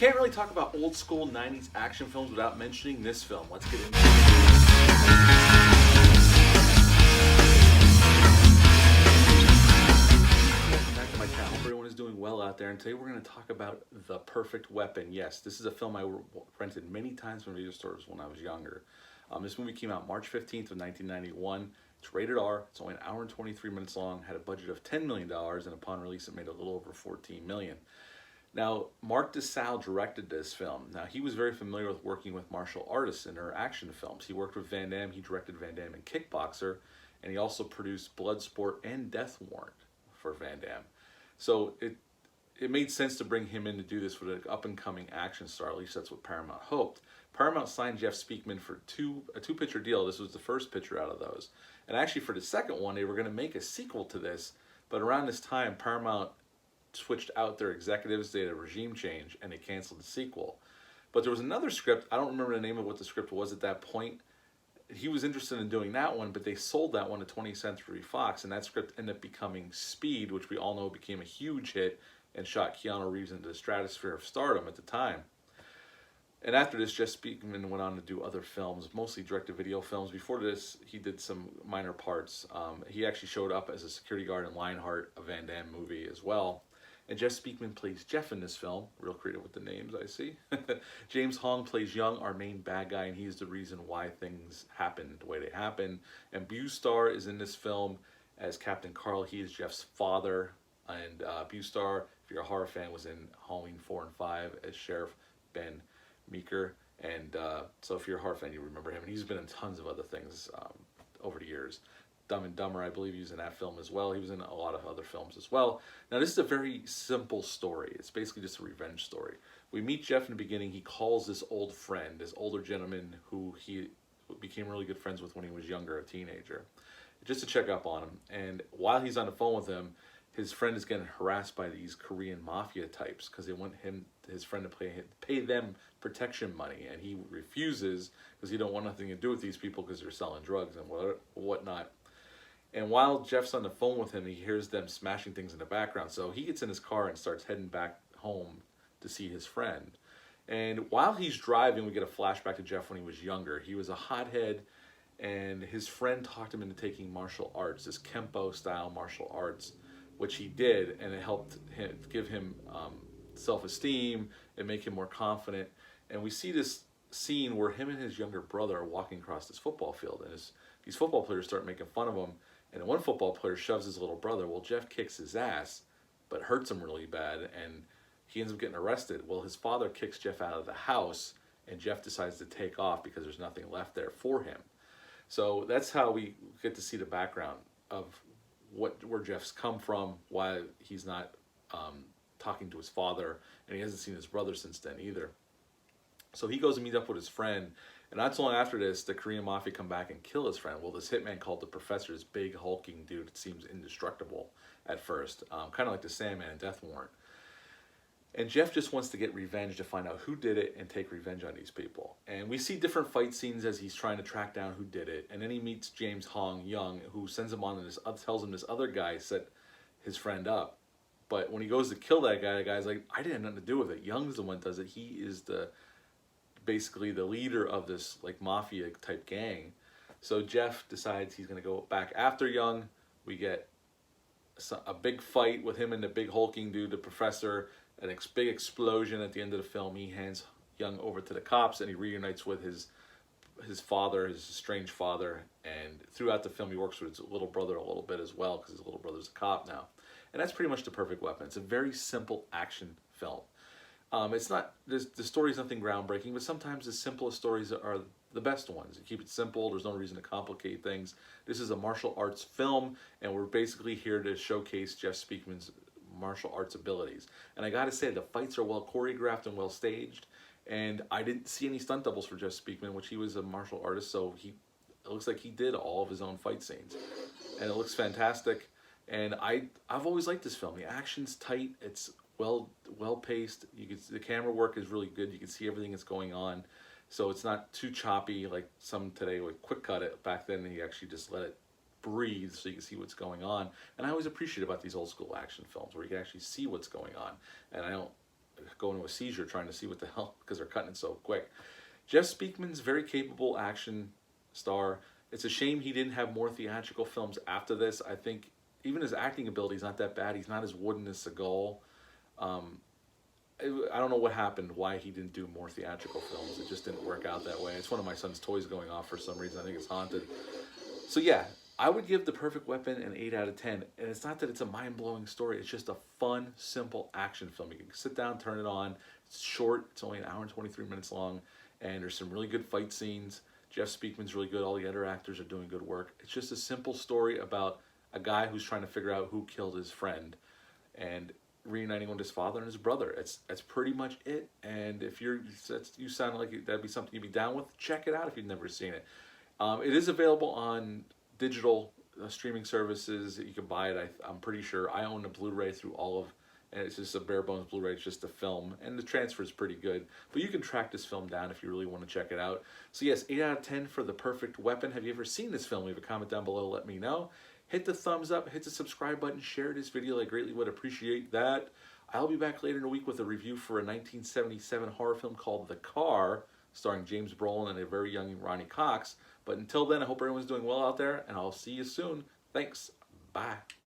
can't really talk about old school 90s action films without mentioning this film. Let's get into it. Welcome back to my channel. Hope everyone is doing well out there, and today we're going to talk about The Perfect Weapon. Yes, this is a film I rented many times from video stores when I was younger. This movie came out March 15th of 1991. It's rated R. It's only an hour and 23 minutes long. Had a budget of $10 million, and upon release it made a little over $14 million. Now, Mark DeSalle directed this film. Now, he was very familiar with working with martial artists in their action films. He worked with Van Damme. He directed Van Damme in Kickboxer, and he also produced Bloodsport and Death Warrant for Van Damme. So it made sense to bring him in to do this with an up-and-coming action star. At least that's what Paramount hoped. Paramount signed Jeff Speakman for a two-picture deal. This was the first picture out of those. And actually, for the second one, they were going to make a sequel to this. But around this time, Paramount switched out their executives. They had a regime change, and they canceled the sequel. But there was another script. I don't remember the name of what the script was at that point. He was interested in doing that one, but they sold that one to 20th Century Fox, and that script ended up becoming Speed, which we all know became a huge hit and shot Keanu Reeves into the stratosphere of stardom at the time. And after this, Jeff Speakman went on to do other films, mostly direct-to-video films. Before this, he did some minor parts. He actually showed up as a security guard in Lionheart, a Van Damme movie as well. And Jeff Speakman plays Jeff in this film. Real creative with the names, I see. James Hong plays Young, our main bad guy, and he's the reason why things happen the way they happen. And Bustar is in this film as Captain Carl. He is Jeff's father. And Bustar, if you're a horror fan, was in Halloween 4 and 5 as Sheriff Ben Meeker. And so if you're a horror fan, you remember him. And he's been in tons of other things over the years. Dumb and Dumber, I believe he was in that film as well. He was in a lot of other films as well. Now, this is a very simple story. It's basically just a revenge story. We meet Jeff in the beginning. He calls this old friend, this older gentleman who he became really good friends with when he was younger, a teenager, just to check up on him. And while he's on the phone with him, his friend is getting harassed by these Korean mafia types because they want his friend to pay them protection money, and he refuses because he don't want nothing to do with these people because they're selling drugs and whatnot. And while Jeff's on the phone with him, he hears them smashing things in the background. So he gets in his car and starts heading back home to see his friend. And while he's driving, we get a flashback to Jeff when he was younger. He was a hothead, and his friend talked him into taking martial arts, this Kempo-style martial arts, which he did, and it helped give him self-esteem and make him more confident. And we see this scene where him and his younger brother are walking across this football field, and these football players start making fun of him. And one football player shoves his little brother. Well, Jeff kicks his ass, but hurts him really bad, and he ends up getting arrested. Well, his father kicks Jeff out of the house, and Jeff decides to take off because there's nothing left there for him. So that's how we get to see the background of where Jeff's come from, why he's not talking to his father, and he hasn't seen his brother since then either. So he goes to meet up with his friend, and not so long after this, the Korean Mafia come back and kill his friend. Well, this hitman called the Professor, this big hulking dude, it seems indestructible at first, kind of like the Sandman in Death Warrant. And Jeff just wants to get revenge, to find out who did it and take revenge on these people. And we see different fight scenes as he's trying to track down who did it. And then he meets James Hong Young, who sends him on to this, tells him this other guy set his friend up. But when he goes to kill that guy, the guy's like, I didn't have nothing to do with it. Young's the one that does it. He is basically the leader of this like mafia type gang. So Jeff decides he's going to go back after Young. We get a big fight with him and the big hulking dude, the Professor, a big explosion at the end of the film. He hands Young over to the cops, and he reunites with his father, his estranged father. And throughout the film, he works with his little brother a little bit as well, because his little brother's a cop now. And that's pretty much The Perfect Weapon. It's a very simple action film. It's not, the story's nothing groundbreaking, but sometimes the simplest stories are the best ones. You keep it simple, there's no reason to complicate things. This is a martial arts film, and we're basically here to showcase Jeff Speakman's martial arts abilities. And I gotta say, the fights are well choreographed and well staged, and I didn't see any stunt doubles for Jeff Speakman, which he was a martial artist, so it looks like he did all of his own fight scenes. And it looks fantastic, and I've always liked this film. The action's tight, it's well paced. The camera work is really good. You can see everything that's going on, so it's not too choppy like some today would quick cut it. Back then, he actually just let it breathe so you can see what's going on. And I always appreciate about these old school action films where you can actually see what's going on. And go into a seizure trying to see what the hell, because they're cutting it so quick. Jeff Speakman's very capable action star. It's a shame he didn't have more theatrical films after this. I think even his acting ability is not that bad. He's not as wooden as Seagal. I don't know what happened, why he didn't do more theatrical films. It just didn't work out that way. It's one of my son's toys going off for some reason. I think it's haunted. So yeah, I would give The Perfect Weapon an 8 out of 10. And it's not that it's a mind-blowing story. It's just a fun, simple action film. You can sit down, turn it on. It's short. It's only an hour and 23 minutes long. And there's some really good fight scenes. Jeff Speakman's really good. All the other actors are doing good work. It's just a simple story about a guy who's trying to figure out who killed his friend and reuniting with his father and his brother. That's pretty much it. And if you sound like that'd be something you'd be down with, check it out if you've never seen it. It is available on digital streaming services. You can buy it. I'm pretty sure. I own a Blu-ray through all of, and it's just a bare bones Blu-ray. It's just a film, and the transfer is pretty good. But you can track this film down if you really want to check it out. So yes, 8 out of 10 for The Perfect Weapon. Have you ever seen this film? Leave a comment down below. Let me know. Hit the thumbs up, hit the subscribe button, share this video. I greatly would appreciate that. I'll be back later in the week with a review for a 1977 horror film called The Car, starring James Brolin and a very young Ronnie Cox. But until then, I hope everyone's doing well out there, and I'll see you soon. Thanks. Bye.